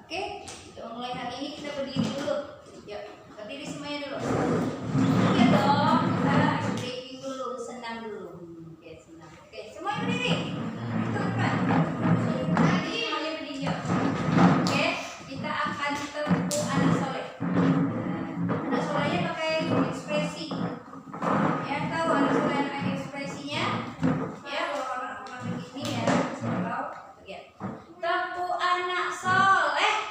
Oke, kita mulai hari ini kita berdiri dulu. Yuk, berdiri semuanya dulu. Iya dong, kita breathing dulu, senam dulu. Oke, senam. Oke, semuanya berdiri. Itu kan. Tadi mulai berdiri. Yuk. Oke, kita akan tempuh anak soleh. Anak solehnya pakai ekspresi. Ya, tahu anak soleh pakai ekspresinya? Ya, kalau orang-orang begini ya, tahu. Ya. Tempuh anak soleh.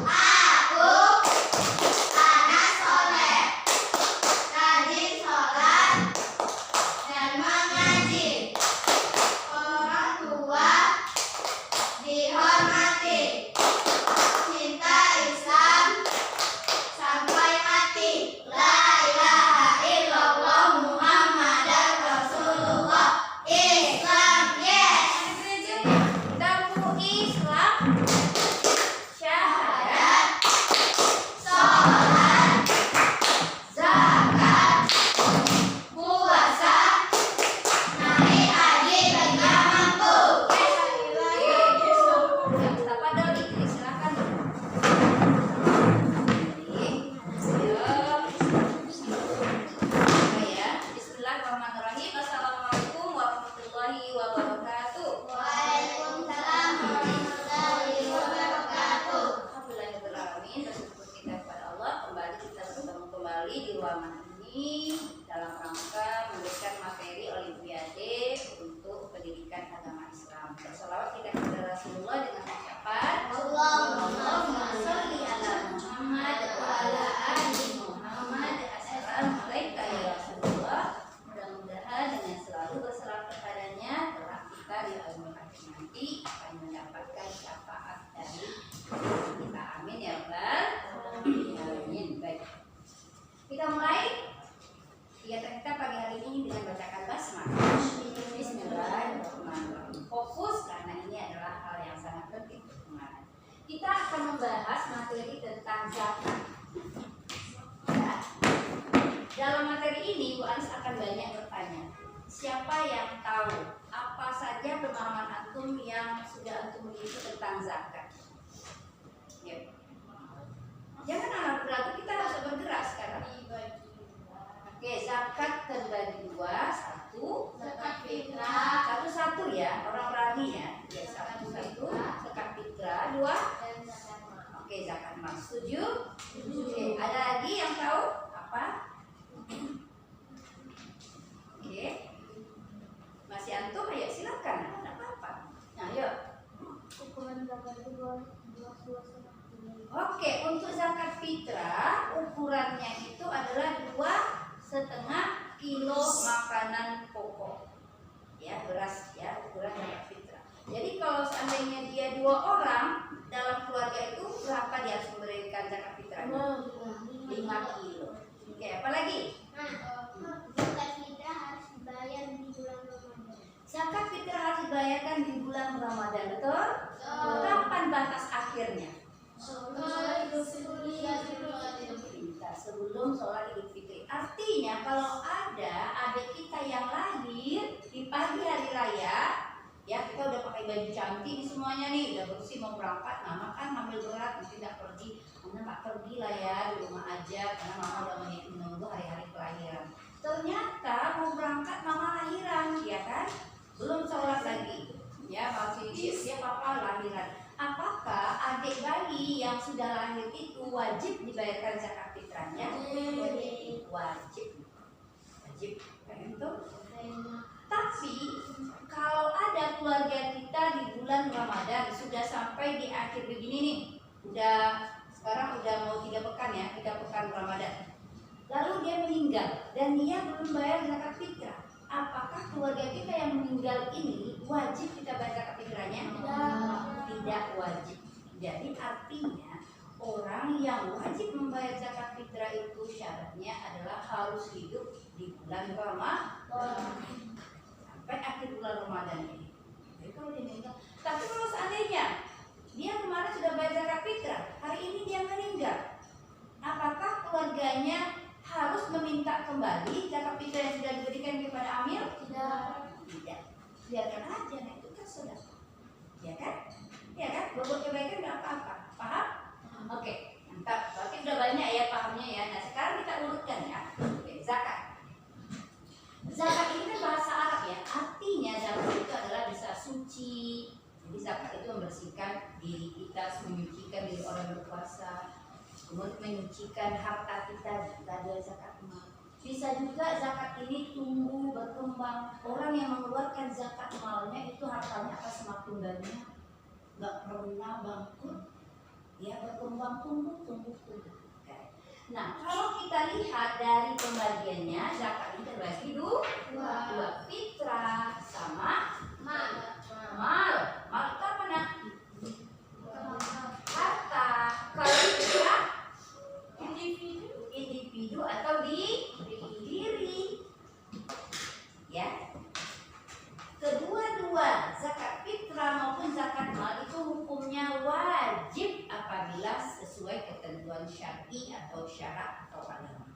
Aku anak soleh, rajin sholat dan mengaji. Orang tua dihormati. Cinta Islam sampai mati. La ilaha illallah Muhammadar Rasulullah. Islam yes. Tempuh Islam. Syahadat, Sholat, zakat, puasa, naik haji jika mampu. Tafadhol, silakan. Bismillahirrahmanirrahim. Assalamualaikum warahmatullahi wabarakatuh. Waalaikumsalam warahmatullahi wabarakatuh. Alhamdulillahirrahmanirrahim. Bersyukur kita kepada Allah kembali kita bertemu kembali di ruangan ini dalam rangka memberikan materi Olimpiade untuk pendidikan agama Islam. Bersolawat kita kepada Rasulullah dengan ucapan Allahumma sholli ala Muhammad wa ala ali Muhammad. Assalamualaikum ya Rasulullah. Mudah-mudahan dengan selalu berserah kepadanya telah kita di akhir nanti akan mendapatkan syafaat dari kita. Amin ya Rabbal alamin. Baik. Kita mulai kegiatan kita pagi hari ini dengan bacakan basmalah. Bismillahirrahmanirrahim. Fokus karena ini adalah hal yang sangat penting untuk semangat. Kita akan membahas materi tentang zakat. Ya. Dalam materi ini Bu Anis akan banyak bertanya. Siapa yang tahu apa saja pemahaman antum yang sudah antum miliki tentang zakat? Ya. Jangan anak beratu, kita harus bergerak sekarang. Oke, zakat terbagi dua. Satu, Zakat fitrah satu ya, orang berani ya. Ya, satu zakat fitrah. Dua, dan zakat mal. oke, zakat mal. Setuju? Oke, ada lagi yang tahu apa? Oke, masih antum? Ayo silakan, tidak apa-apa. Nah, yuk. Ukuran zakat itu dua. Oke, untuk zakat fitrah ukurannya itu adalah 2,5 kilo makanan pokok. Ya, beras ya, ukuran zakat fitrah. Jadi kalau seandainya dia 2 orang dalam keluarga itu berapa dia harus memberikan zakat fitrahnya? 5 kilo. Oke, apa lagi? Zakat fitrah harus dibayar di bulan Ramadan. Zakat fitrah harus dibayarkan di bulan Ramadan, betul? Kapan batas akhirnya? Sebelum sholat Idul Fitri. Artinya kalau ada adik kita yang lahir di pagi hari raya, ya kita udah pakai baju cantik semuanya nih, udah bersih mau berangkat, mama kan ambil berat, mungkin nggak pergi, mama tak pergi lah ya di rumah aja karena mama udah menunggu hari-hari kelahiran. Ternyata mau berangkat mama lahiran, ya kan? Belum sholat lagi, ya masih siap papa lahiran. Apakah adik bayi yang sudah lahir itu wajib dibayarkan zakat fitrahnya? Wajib, kayak itu. Tapi kalau ada keluarga kita di bulan Ramadan sudah sampai di akhir begini nih, sekarang udah mau 3 pekan ya, 3 pekan Ramadan. Lalu dia meninggal dan dia belum bayar zakat fitrah. Apakah keluarga kita yang meninggal ini wajib kita bayar zakat fitrahnya? Tidak wajib. Jadi artinya orang yang wajib membayar zakat fitrah itu syaratnya adalah harus hidup di bulan Ramadan sampai akhir bulan Ramadan ini. Jadi kalau dia meninggal, tapi kalau seandainya dia kemarin sudah bayar zakat fitrah, hari ini dia meninggal, apakah keluarganya harus meminta kembali zakat fitrah yang sudah diberikan kepada amil? Tidak. Biarkan aja, nah itu kan sedekah. Ya kan? Ya kan? Berbuat kebaikan nggak apa-apa. Jadi zakat itu membersihkan diri kita, menyucikan diri orang berpuasa, kemudian menyucikan harta kita jika ada zakat mal. Bisa juga zakat ini tumbuh berkembang. Orang yang mengeluarkan zakat malnya itu hartanya akan semakin banyak, nggak pernah bangkrut, ya berkembang tumbuh. Nah, kalau kita lihat dari pembagiannya, zakat ini terbagi dua, fitrah sama mal. Mal itu apa nak? Harta. Kalau fitrah individu atau diri. Ya. Kedua-dua zakat fitrah maupun zakat mal itu hukumnya wajib apabila sesuai ketentuan syar'i atau syarat atau agama.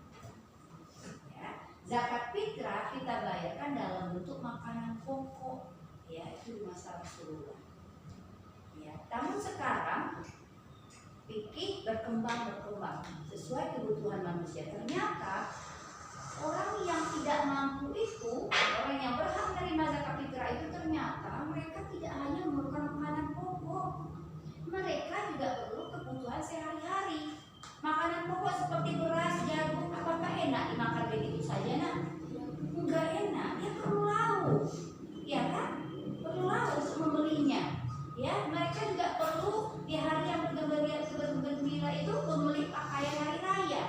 Ya. Zakat fitrah kita bayarkan dalam bentuk makanan pokok, ya itu di masa Rasulullah. Ya. Namun sekarang fikih berkembang sesuai kebutuhan manusia. Ternyata orang yang tidak mampu itu, orang yang berhak menerima zakat fitrah itu ternyata mereka tidak hanya memerlukan makanan pokok, mereka juga perlu kebutuhan sehari-hari. Makanan pokok seperti beras, jagung, apakah enak dimakan begitu saja nak? Enggak enak, dia perlu lauk, ya kan? Perlu lauk untuk membelinya. Ya, mereka juga perlu di hari yang bergembira itu membeli pakaian hari raya.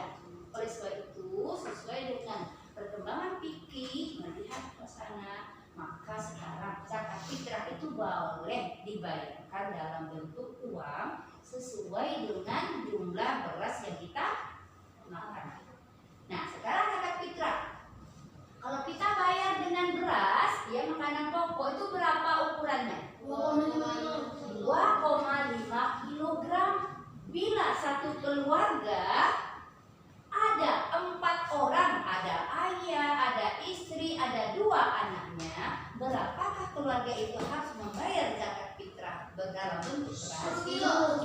Oleh sebab itu, sesuai dengan perkembangan fikih melihat ke sana, maka sekarang zakat fitrah itu boleh dibayarkan dalam bentuk uang sesuai dengan jumlah beras yang kita makan. Nah, sekarang zakat fitrah. Kalau kita bayar dengan beras, ya makanan pokok itu berapa ukurannya? 2,5 kilogram. Bila satu keluarga ada 4 orang, ada ayah, ada istri, ada 2 anaknya, berapakah keluarga itu harus membayar zakat fitrah dalam bentuk beras? 10 kilo.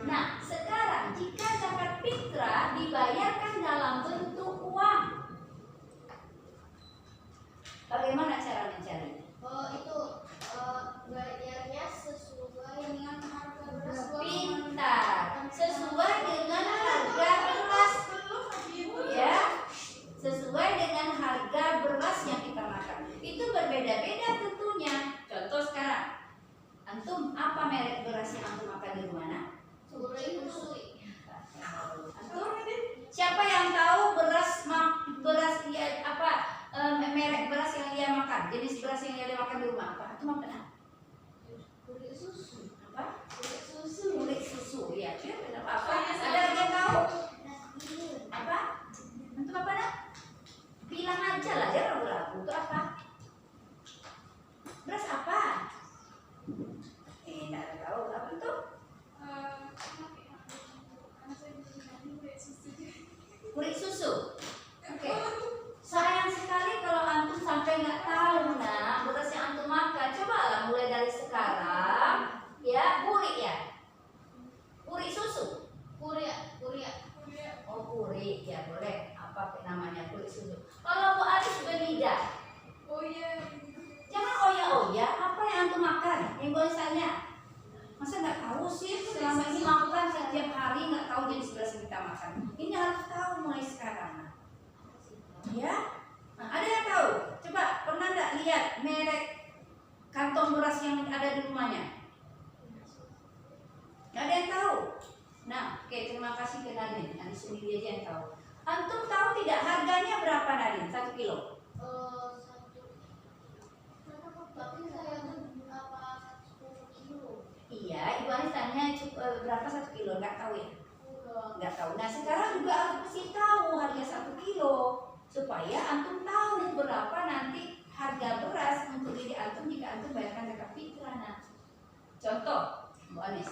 Nah, sekarang jika zakat fitrah dibayarkan dalam bentuk uang, bagaimana cara mencarinya? Bayarnya sesuai dengan harga beras. Pintar, sesuai dengan harga beras, ya, sesuai dengan harga beras yang kita makan. Itu berbeda-beda tentunya. Contoh sekarang, antum apa merek beras yang antum makan di mana? Antum, siapa yang tahu beras dia apa? Merek beras yang dia makan, jenis beras yang dia makan di rumah apa? Antum apa? Kulit susu. Apa? Kulit Susu, ya. Apa? Ada yang tahu? Apa? Antum apa nak? Bilang aja lah, jangan ragu-ragu. Itu apa? Beras apa? Nggak ada tahu. Apa itu? Kulit susu. Oke. Sayang sekali kalau antum sampai nggak tahu nah beras yang antum makan. Cobalah mulai dari sekarang, ya burik ya. Burik susu. Oh burik ya boleh. Apa namanya kulit susu? Kalau Bu Aris belidah. Jangan oya. Apa yang antum makan? Yang biasanya. Masa nggak tahu sih selama ini makan setiap hari nggak tahu jenis beras yang kita makan. Ini harus tahu mulai sekarang. Ya, nah, ada yang tahu? Coba pernah nggak lihat merek kantong beras yang ada di rumahnya? Nggak ada yang tahu. Nah, oke, terima kasih ke Nadine. Nadine sendiri aja yang tahu. Antum tahu tidak harganya berapa Nadine? 1 kilo? Tapi saya berapa 10 kilo. Iya, Ibu Anis tanya berapa 1 kilo? Nggak tahu ya? Nggak tahu. Nah, sekarang juga harus mesti tahu harga 1 kilo. Supaya antum tahu berapa nanti harga beras untuk diri antum jika antum bayarkan zakat fitrah. Nah, contoh, Bu Anis,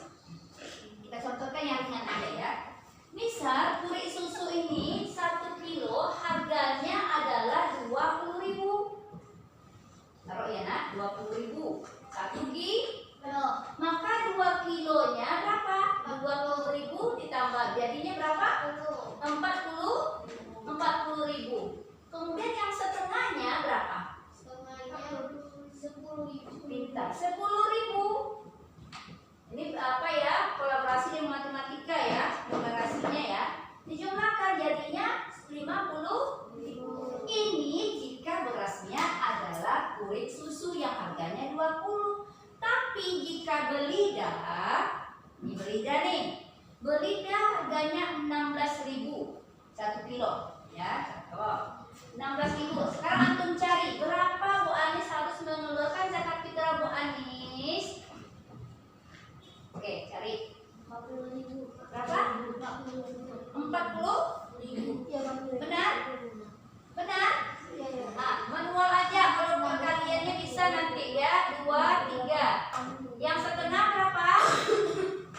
kita contohkan yang ringan aja ya. Misal kulit susu ini 1 kilo harganya adalah 20.000. Taruh ya nak, 20.000. 1 kilo. Maka 2 kilonya berapa? 20.000 ditambah jadinya berapa? 40.000. Kemudian yang setengahnya berapa? Setengahnya kurit susu yang harganya 20. Tapi jika belida, ini belida nih. Belida harganya 16.000 1 kilo, ya. Contoh 16.000. Sekarang antum cari berapa Bu Anis harus mengeluarkan zakat fitrah Bu Anis? Oke, cari. 40.000. Berapa? 40.000. Benar? Benar? Nah, manual aja kalau perkaliannya bisa nanti ya 2, 3. Yang setengah berapa?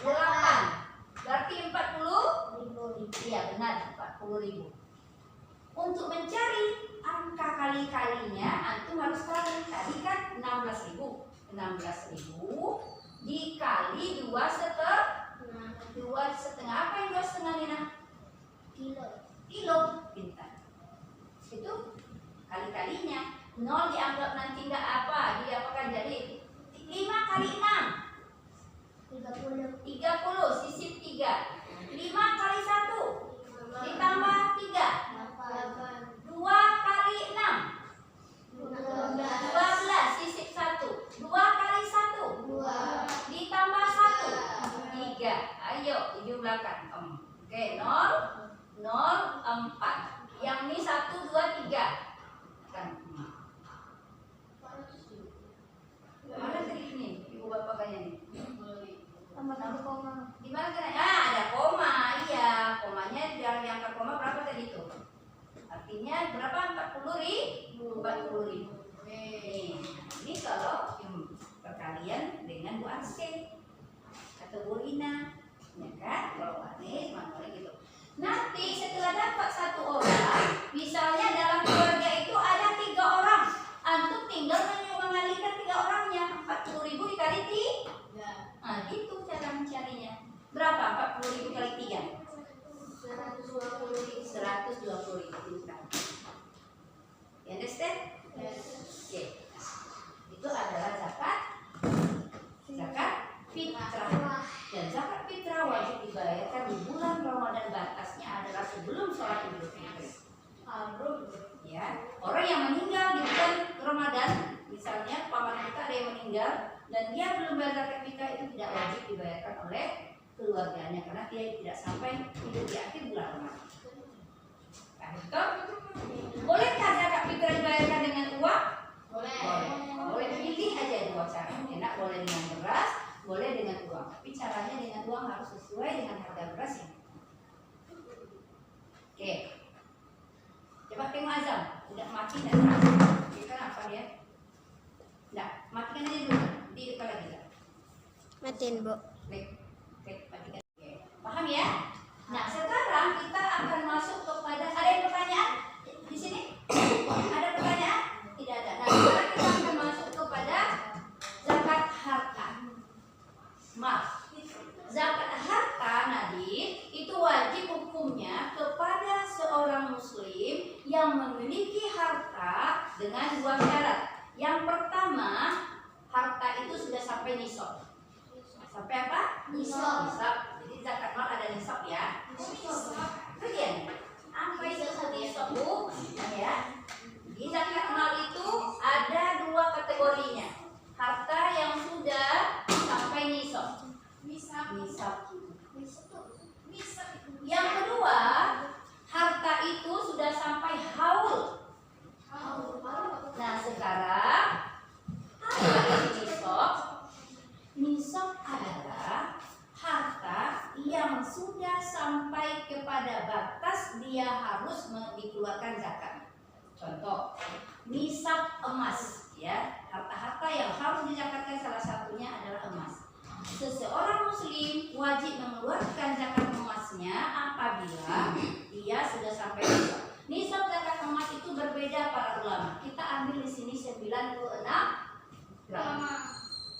8. Berarti 40. Iya benar 40.000. Untuk mencari angka kali-kalinya antum harus tahu tadi kan 16.000. 16.000 dikali 2,5. Apa yang 2,5 Nina? Kilo. Pintar. Itu kali-kalinya. 0 dianggap nanti enggak apa, diapakan jadi 5 kali 6 30 sisip 3. 5 kali 1 ditambah 3 2 kali 6 12 sisip 1 2 kali 1 ditambah 1 3. Ayo jumlahkan. Oke 0 0 4. Yang ini 1 2 3 kan. Mana tadi ini ibu bapak kayaknya nih? Gimana kan? Ada koma. Iya, komanya dari angka koma berapa tadi itu? Artinya berapa? 40.000. 40.000. Nih, ini kalau perkalian dengan Bu Arse atau Bu Rina, ya kan? Kalau Bu Anis, makanya gitu. Nanti setelah dapat 1 orang, misalnya dalam keluarga itu ada 3 orang, antum tinggal mengalihkan 3 orangnya. 40.000 dikali 3. Nah, gitu cara mencarinya. Berapa 40.000 kali 3? 120.000. You understand? Oke. Itu adalah zakat fitrah. Dan zakat fitrah wajib dibayarkan di bulan Ramadan. Batasnya adalah sebelum sholat Idul Fitri. Ya, orang yang meninggal di bulan Ramadan, misalnya paman kita ada yang meninggal dan dia belum bayar zakat fitrah, itu tidak wajib dibayarkan oleh keluarganya karena dia tidak sampai hidup di akhir bulan Ramadan. Nah, betul? Bolehkah zakat fitrah dibayarkan dengan uang? Boleh. Boleh pilih aja 2 cara. Enak boleh dengan beras, boleh dengan uang. Tapi caranya dengan uang harus sesuai dengan harga beras ya. Oke. Coba tengok azam, udah mati dan kita apa dia? Enggak, matikan aja dulu. Nanti dekat lagi kan. Matiin, Bu. Baik, matikan. Oke. Paham ya? Nah, sekarang kita akan masuk kepada ada yang pertanyaan di sini? Ada pertanyaan? Tidak ada. Nah, sekarang kita akan masuk kepada zakat harta. Maaf. Zakat harta Nadine itu wajib hukumnya kepada seorang muslim yang memiliki harta dengan 2 syarat. Yang pertama, harta itu sudah sampai nisab. Sampai apa? Nisab. Jadi zakat mal ada nisab ya. Itu dia. Apa itu nisab Bu? Ya. Di zakat mal itu ada 2 kategorinya. Harta yang sudah sampai nisab. Yang kedua, harta itu sudah sampai haul. Nah, sekarang apa itu nisab? Nisab adalah harta yang sudah sampai kepada batas dia harus dikeluarkan zakat. Contoh, nisab emas ya. Harta-harta yang harus dizakatkan salah satunya adalah emas. Seseorang muslim wajib mengeluarkan zakat emasnya apabila dia sudah sampai nisab. Nisab zakat emas itu berbeda para ulama. Kita ambil di sini 96 gram.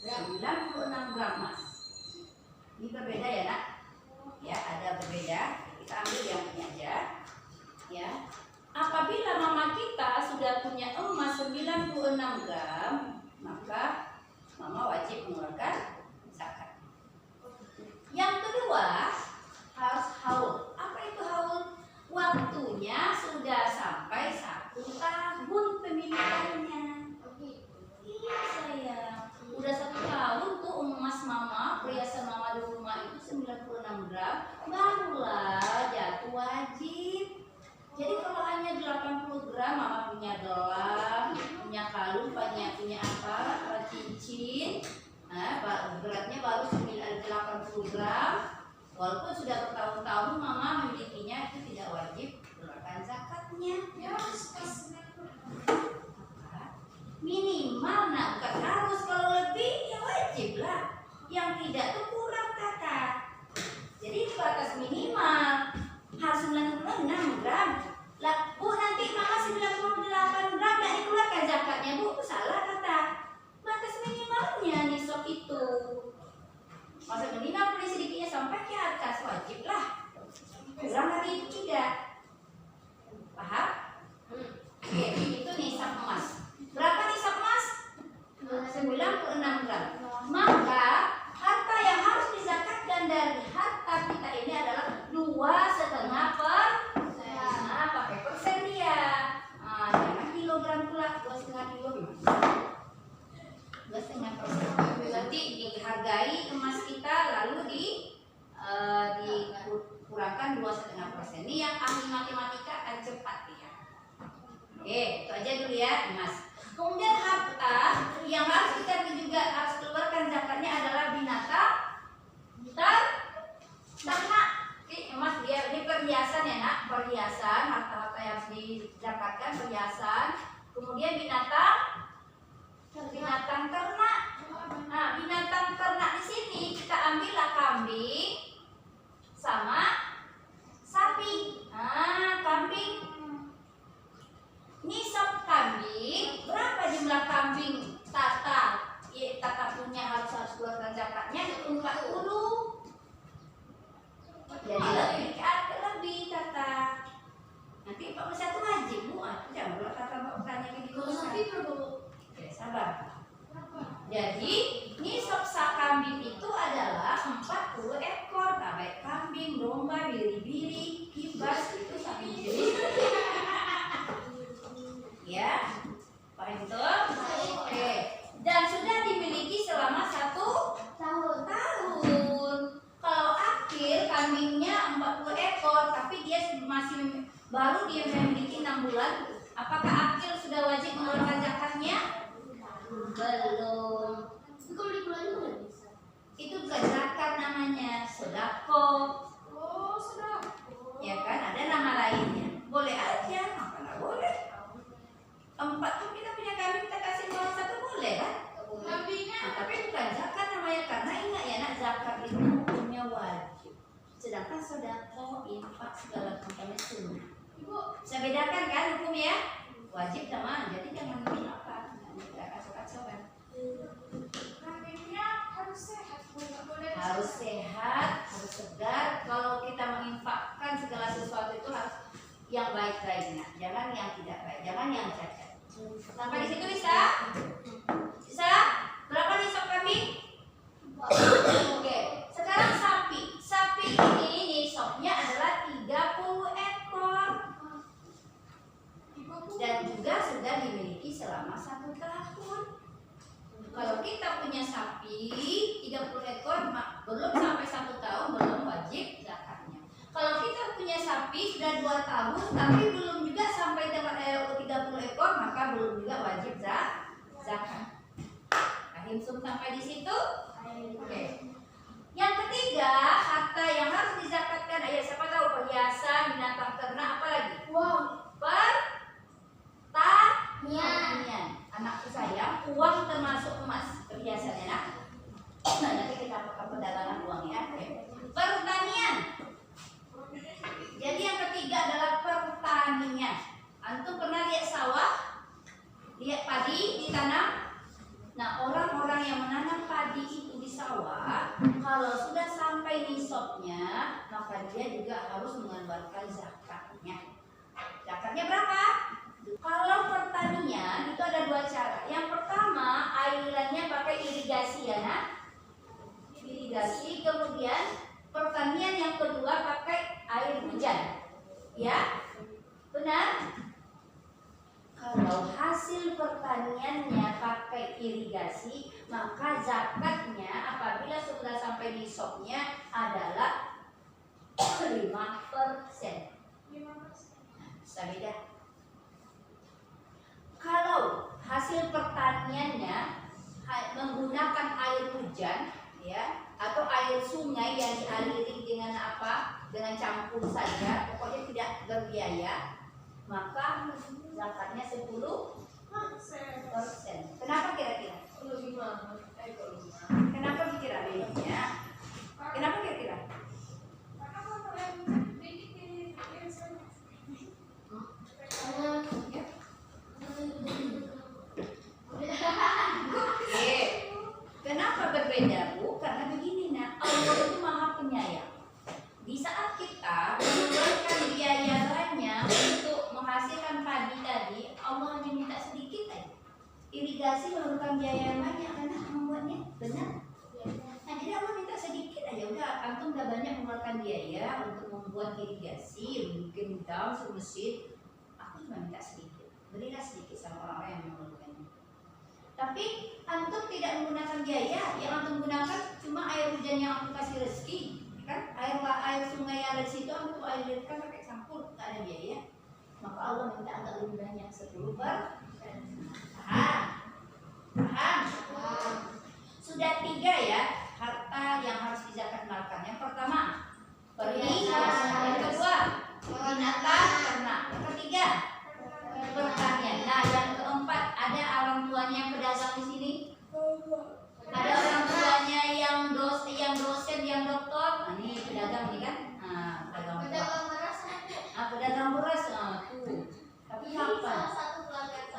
96 gram emas. Ini berbeda ya, Nak? Ya, ada berbeda. Kita ambil yang ini aja. Ya. Apabila mama kita sudah punya emas 96 gram, maka mama wajib mengeluarkan zakat. Yang kedua, harus haul. Apa itu haul? Waktunya sudah sampai 1 tahun pemilikannya. misalnya punya apa? Cincin. Nah, beratnya baru 80 gram. Walaupun sudah bertahun-tahun mama memilikinya, itu tidak wajib keluarkan zakatnya. Minimal, nah bukan harus, kalau lebih ya wajib lah. Yang tidak tuh kurang kakak. Jadi itu batas minimal harus 96 gram. Lah bu, nanti mama 98 gram dan dikeluarkan zakatnya bu, itu salah kata. Batas minimalnya nisab itu. Masa minimal paling sedikitnya sampai ke atas, wajib lah. Kurang lagi itu tidak. Paham? Oke, itu nisab emas. Berapa nisab emas? 96 gram. Maka harta yang harus dizakatkan dari harta kita ini adalah 2,5%. Nah, pakai persen dia. Nah, jangan kilogram pula, 2,5 kilo gimana? 2,5%. Nanti dihargai emas kita lalu dikurangkan 2,5%. Ini yang ahli matematika akan cepat ya. Oke, itu aja dulu ya emas. Kemudian harta yang harus kita juga harus keluarkan zakatnya adalah binatang ternak. Oke, emas dia ini perhiasan ya nak, perhiasan, harta-harta yang harus dizakatkan perhiasan. Kemudian binatang ternak. Nah, binatang ternak di sini kita ambillah kambing sama sapi. Nah, kambing. Nisab kambing, berapa jumlah kambing Tata? Ya, Tata punya harus keluarkan zakatnya 40. Jadi lebih Tata. Nanti 41 wajib bu. Jangan kalau Tata mau tanya gitu. Sapi perlu. Oke, sabar. Jadi nisab kambing itu adalah 40 ekor. Baik kambing, domba, biri-biri, kibas itu sapi jenis. Ya, paham betul? Oke. Dan sudah dimiliki selama 1 tahun. Kalau akil kambingnya 40 ekor, tapi dia masih baru dia memiliki 6 bulan, apakah akil sudah wajib mengeluarkan zakatnya? Belum. Kalau dikeluarin nggak bisa. Itu bukan zakat namanya, sedekah. Oh, sedekah. Ya kan, ada nama lainnya. Boleh aja, maka nggak boleh. 4 tuh kita punya kambing, kita kasih bawah 1 boleh kan? Kambingnya. Nah, tapi bukan zakat namanya, karena ingat ya nak, zakat itu hukumnya wajib. Sedangkan sedekah, infak segala macamnya sunnah. Ibu, Bisa bedakan kan hukumnya? Wajib sama, jadi jangan apa, tidak kacau-kacau kan? kambingnya harus sehat, Bu. Nggak boleh Harus sehat, harus segar. Kalau kita menginfakkan segala sesuatu itu harus yang baik-baiknya, jangan yang tidak baik, jangan yang cacat. Sampai di situ bisa? Bisa? Berapa nih sop kambing? Oke, sekarang sapi. Sapi ini nisabnya adalah 30 ekor dan juga sudah dimiliki selama 1 tahun. Kalau kita punya sapi 30 ekor belum sampai 1 tahun belum wajib zakatnya. Kalau kita punya sapi sudah 2 tahun tapi belum juga sampai 30 ekor maka belum juga wajib zakat. Himsum sampai di situ? Oke. Yang ketiga, harta yang harus dizakatkan, siapa tahu perhiasan, binatang ternak, apa lagi? Wow. Pertanian. Anakku sayang, uang termasuk emas perhiasannya nak. Nah, nanti kita pakai perdagangan uang ya. Oke. Pertanian. Jadi yang ketiga adalah pertanian. Antum pernah lihat sawah? Lihat padi ditanam? Nah, orang-orang yang menanam padi itu di sawah, kalau sudah sampai nisabnya, maka dia juga harus mengeluarkan zakatnya. Zakatnya berapa? Kalau pertanian itu ada 2 cara. Yang pertama, alirannya pakai irigasi ya nak. Irigasi, kemudian pertanian yang kedua pakai air hujan. Ya? Benar? Kalau hasil pertaniannya pakai irigasi, maka zakatnya apabila sudah sampai nisabnya adalah 5%. Bisa beda. Kalau hasil pertaniannya menggunakan air hujan, ya, atau air sungai yang dialiri dengan apa? Dengan campur saja, pokoknya tidak berbiaya, maka zakatnya 10%. Kenapa kira-kira? Kenapa kira-kira bedanya? Kenapa kira-kira? Oke. Kenapa berbeda, Bu? Karena begini, nah, Allah itu Maha Penyayang. Di saat kita mengeluarkan biaya banyak untuk menghasilkan padi tadi, Allah hanya minta sedikit aja. Irigasi memerlukan biaya yang banyak karena membuatnya, benar? Nah, jadi Allah minta sedikit aja. Udah, antum udah banyak mengeluarkan biaya untuk membuat irigasi, mungkin dam, mesin. Aku cuma minta sedikit. Berilah sedikit sama orang-orang yang memerlukannya. Tapi antum tidak menggunakan biaya, yang antum gunakan cuma air hujan yang antum kasih rezeki, kan? Air sungai yang ada di situ antum alirkan pakai campur, nggak ada biaya. Maka Allah minta agak lebih banyak 10%. Paham? Sudah 3 ya harta yang harus dizakatmalkan. Yang pertama perhiasan, yang kedua binatang ternak, yang ketiga pertanian. Nah, yang keempat ada orang tuanya yang pedagang di sini. Ada orang tuanya yang dosen, yang doktor. Nah, ini pedagang nih kan? Nah, pedagang beras. Pedagang beras. Tuh. Tapi kapan?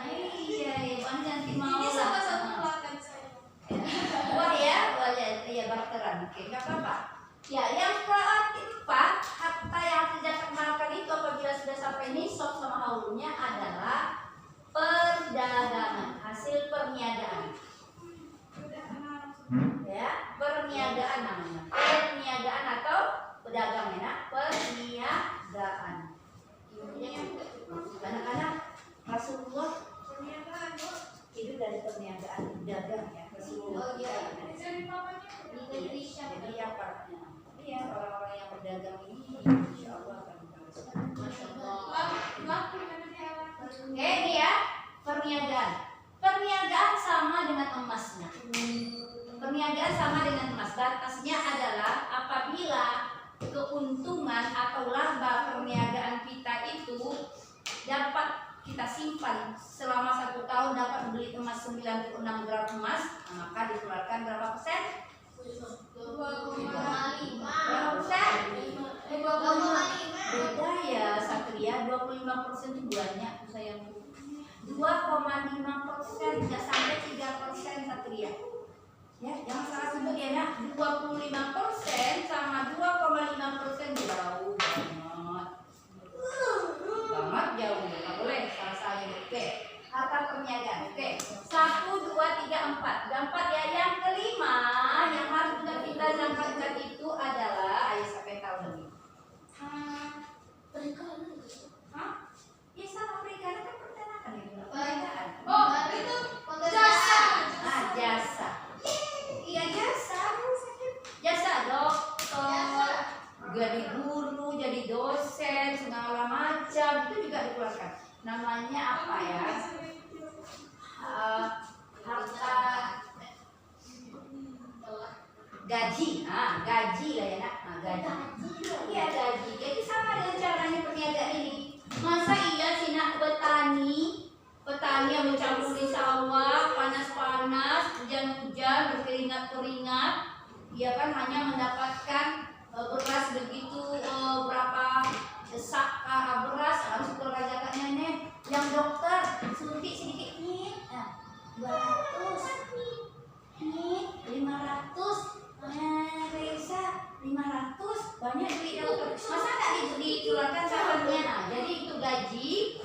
Iya, Bang nanti mau. Ini salah satu pelanggan saya. Wah ya, barteran. Oke, nggak apa-apa. Ya, yang keempat, harta yang dizakatmalkan itu apabila sudah sampai nisab sama haulnya adalah perdagangan, hasil perniagaan. Ya, perniagaan namanya. Perniagaan atau pedagang ya, perniagaan. Anak-anak Rasulullah hidup dari perniagaan, dagang ya, Rasulullah. Jadi apa? Ya, orang-orang yang berdagang ini insya Allah akan ini ya, perniagaan. Perniagaan sama dengan emasnya. Perniagaan sama dengan emas. Batasnya adalah apabila keuntungan atau laba perniagaan kita itu dapat kita simpan selama 1 tahun, dapat membeli emas 96 gram emas, maka dikeluarkan berapa persen? 2,5. Berapa persen? 2,5. Beda ya Satria, 25% itu banyak sayang. 2,5%, tidak sampai 3% Satria. Ya, jangan salah sebut ya nak. 25% sama 2,5% jauh banget. Banget jauh, nggak boleh salah-salah. Oke, harta perniagaan. Oke, 1, 2, 3, 4. Keempat ya, yang kelima yang harus kita zakatkan itu adalah, ayo sampai tahu lagi. Perikanan. Hah? Ya sama perikanan kan peternakan ya. Perikanan. Oh, itu jasa. Jasa. Iya jasa. Jasa dokter, jadi guru, jadi dosen, segala macam itu juga dikeluarkan. Namanya apa ya? Harta gaji. Gaji lah ya nak. Gaji. Iya gaji. Jadi sama dengan caranya perniagaan ini. Masa iya sih nak petani yang mencampuri sawah, panas-panas, hujan-hujan, berkeringat-keringat, dia kan hanya mendapatkan beras begitu berapa sak beras harus keluar zakatnya nih. Yang dokter suntik sedikit nih, 200 nih, 500. Reza 500 banyak duit dokter. Masa nggak dikeluarkan zakatnya? Jadi itu gaji,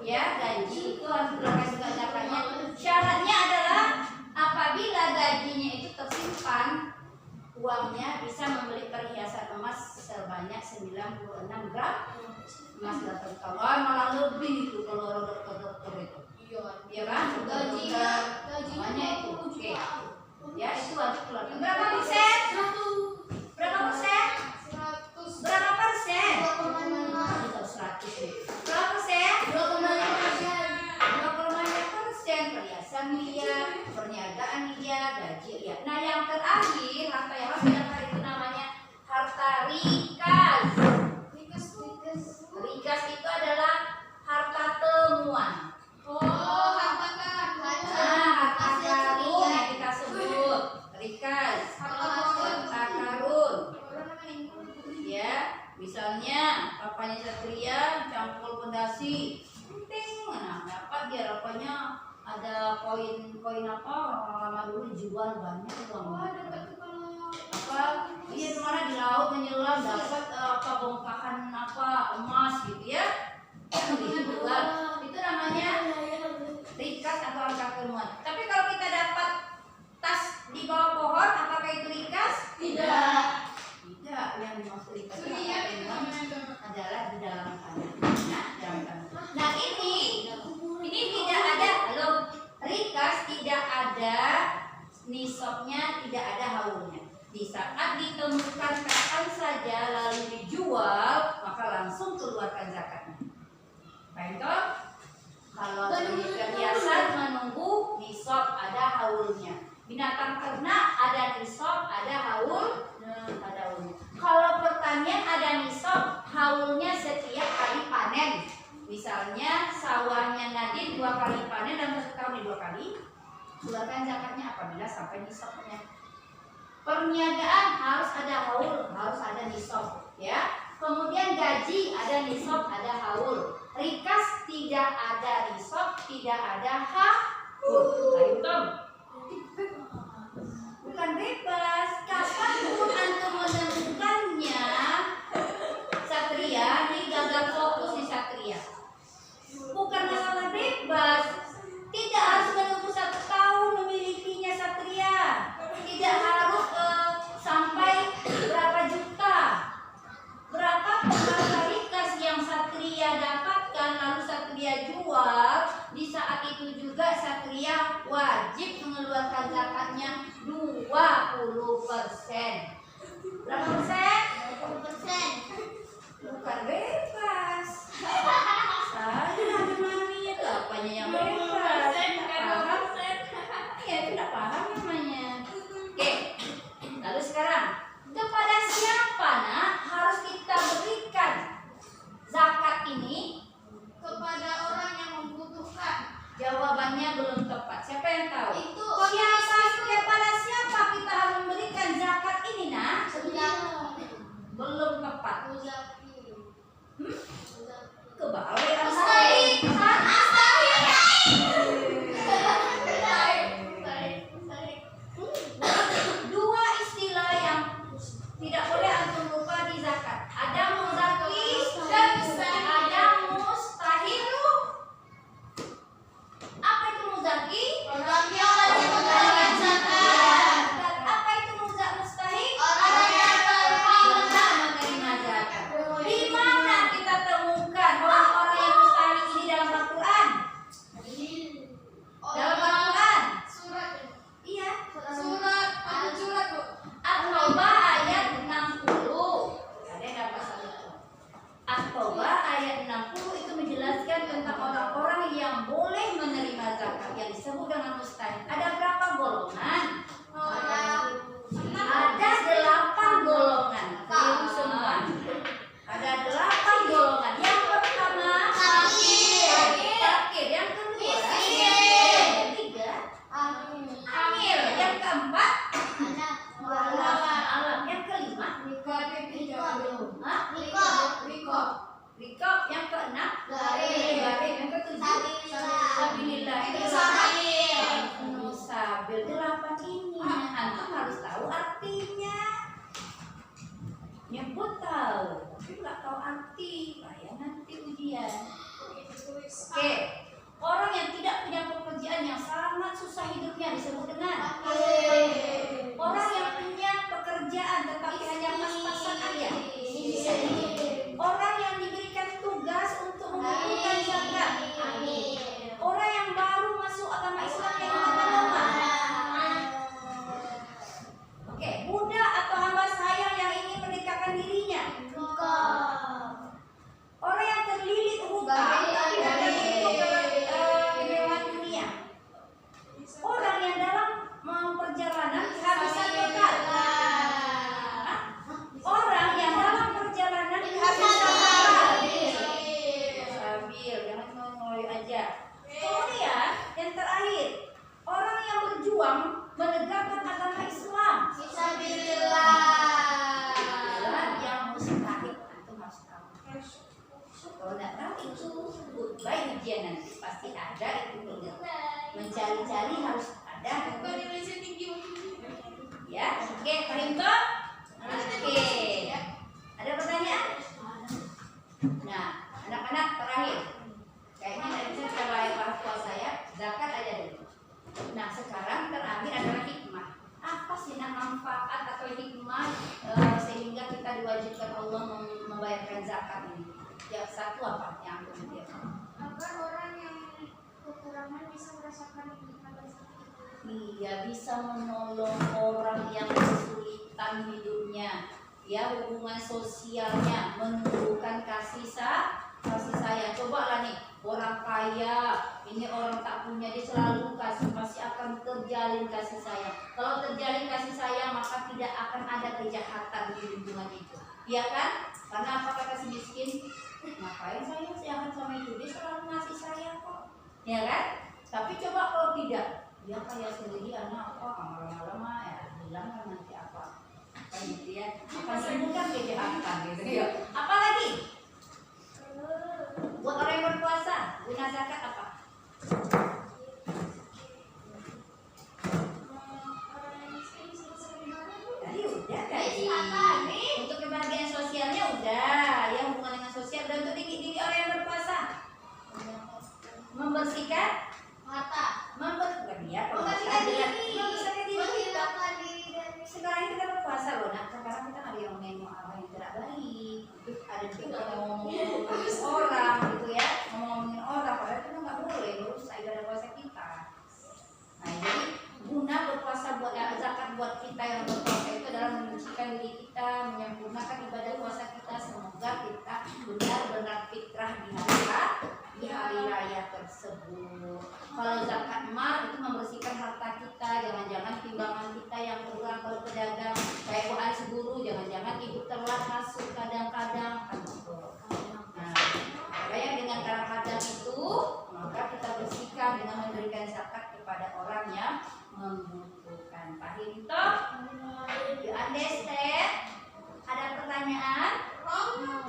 ya gaji itu harus dikeluarkan juga zakatnya. Syaratnya adalah apabila gajinya itu tersimpan, uangnya bisa membeli perhiasan emas sebanyak 96 gram emas 8 tahun, malah lebih itu kalau orang dokter itu. Iya kan? Gajinya itu. Oke. Ya itu wajib keluarkan. Berapa persen? Berapa persen? 100. Berapa persen? 2,5. 100 deh. Berapa persen? 2,5%. 2,5%. harta yang harus didapat itu namanya harta rikas. Rikas itu adalah harta temuan. Harta karun yang kita sebut rikas. Harta karun. Ya, misalnya papanya Satria campur pondasi, penting mana dapat dia rupanya ada koin apa orang lama dulu jual banyak uang. Apa iya kemana di laut menyelam dapat apa bongkahan apa emas gitu ya, dijual, itu namanya rikas atau harta temuan. Tapi kalau kita dapat tas di bawah pohon, apakah itu rikas? Tidak, yang dimaksud rikas adalah di dalam tanah. Nah ini tidak ada, loh, rikas tidak ada nisabnya, tidak ada haulnya. Di saat ditemukan kapan saja lalu dijual, maka langsung keluarkan zakatnya. Baik toh? Kalau perhiasan menunggu nisab ada haulnya. Binatang ternak ada nisab, ada haul, ada haulnya. Kalau pertanian ada nisab, haulnya setiap kali panen. Misalnya sawahnya Nadine 2 kali panen dalam 1 tahun 2 kali, keluarkan zakatnya apabila sampai nisabnya. Perniagaan harus ada haul, harus ada nisab, ya. Kemudian gaji ada nisab, ada haul. Rikas tidak ada nisab, tidak ada haul. Ayo Tom. Bukan bebas, kapanpun antum menemukannya. Satria, ini gagal fokus di Satria. Bukan masalah bebas, tidak harus menunggu 1 tahun memilikinya Satria. Tidak harus sampai berapa juta, berapa harta rikas yang Satria dapatkan lalu Satria jual. Di saat itu juga Satria wajib mengeluarkan zakatnya 20%. Berapa persen? 20%. Bukan bebas. Saya mami itu apanya yang bebas? Paham? Ya tidak paham namanya. Oke. Lalu sekarang kepada siapa nak harus kita berikan zakat ini? Kepada orang yang membutuhkan. Jawabannya belum tepat. Siapa yang tahu? Itu Kepada siapa kita harus memberikan zakat ini nak? Belum tepat. Kebalik. Dua istilah yang tidak boleh antum lupa di zakat. Ada muzaki dan ada mustahilu. Apa itu muzaki? Orang yang wajib memberikan zakat. Dan apa itu mustahil? Orang yang berhak menerima zakat. Di mana kita temukan orang-orang yang mustahil ini dalam Al-Quran? Dalam Al-Quran? Iya. Surat Bu. At-Taubah ayat 60. Ada yang dapat satu. At-Taubah ayat 60 itu menjelaskan tentang orang-orang yang boleh menerima zakat yang disebut dengan mustahil. Ada berapa golongan? Ada 8 golongan. Keliru semua. Ada 8 golongan. Yang pertama fakir. Yang kedua yang ketiga hamil. Yang keempat alam. Yang kelima rikop. Yang keenam garim. Yang ketujuh sabilillah. Musabil. 8 ini antum harus tahu artinya. Nyebut tahu, tapi nggak tahu arti, kayak nanti ujian. Oke, orang yang tidak punya pekerjaan, yang sangat susah hidupnya disebut dengan orang yang punya pekerjaan tetapi hanya pas-pasan aja. Orang yang diberikan tugas untuk mengumpulkan zakat. Orang yang baru masuk agama Islam yang lama-lama. Oke, budak atau hamba sayang yang ingin mendekatkan dirinya. Orang yang terlilit hutang dari bentuk kemewahan dunia. Orang yang berjuang menegakkan agama Islam. Fisabilillah. Adalah yang mustahil. Antum harus tahu. Kalau nggak tahu itu goodbye ujian nanti pasti ada itu ingat. Mencari-cari harus ada. Ya, oke, paham toh? Oke. Ada pertanyaan? Nah, anak-anak terakhir. Kayaknya dari saya coba bahas puasa ya. Zakat aja dulu. Nah, sekarang terakhir adalah hikmah. Apa sih manfaat atau hikmah sehingga kita diwajibkan Allah membayarkan zakat ini? Yang satu apa yang kemudian? Agar orang yang kekurangan bisa merasakan nikmat zakat. Iya, bisa menolong orang yang kesulitan hidupnya. Ya, hubungan sosialnya, menumbuhkan kasih sayang. Coba lah nih, orang kaya, ini orang tak punya, dia selalu kasih, pasti akan terjalin kasih sayang. Kalau terjalin kasih sayang, maka tidak akan ada kejahatan di lingkungan itu. Iya kan? Karena apa kata si miskin? Ngapain saya sayang sama itu? Dia selalu ngasih sayang kok. Ya kan? Tapi coba kalau tidak, dia kayak sendiri anak apa, lama-lama ya bilang kan nanti apa. Kan gitu ya. Akan sembuhkan kejahatan gitu ya. Apalagi? Buat orang yang berpuasa, guna zakat apa? Tadi udah tadi. Untuk kebahagiaan sosialnya udah, ya hubungan dengan sosial. Dan untuk diri orang yang berpuasa, membersihkan Mata. membersihkan dia. Membersihkan diri. Membersihkan diri kita. Menghilangkan diri dari Sekarang kita berpuasa loh. Nah, sekarang kita ada yang ngomongin apa yang tidak baik. Terus ada juga yang ngomongin orang gitu ya, ngomongin orang. Padahal kita nggak boleh merusak ibadah puasa kita. Nah, jadi guna berpuasa buat zakat buat kita yang berpuasa itu adalah menyucikan diri kita, menyempurnakan ibadah puasa kita. Semoga kita benar-benar fitrah di hari raya tersebut. Kalau zakat mal itu membersihkan harta kita, jangan-jangan timbangan kita yang kurang. Kalau pedagang kayak buat seburu, jangan-jangan ibu telat masuk kadang-kadang. Nah, makanya dengan cara kadang itu, maka kita bersihkan dengan memberikan zakat kepada orang yang membutuhkan. Paham toh? You understand? Ada pertanyaan?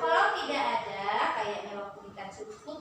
Kalau tidak ada, kayaknya waktu kita cukup.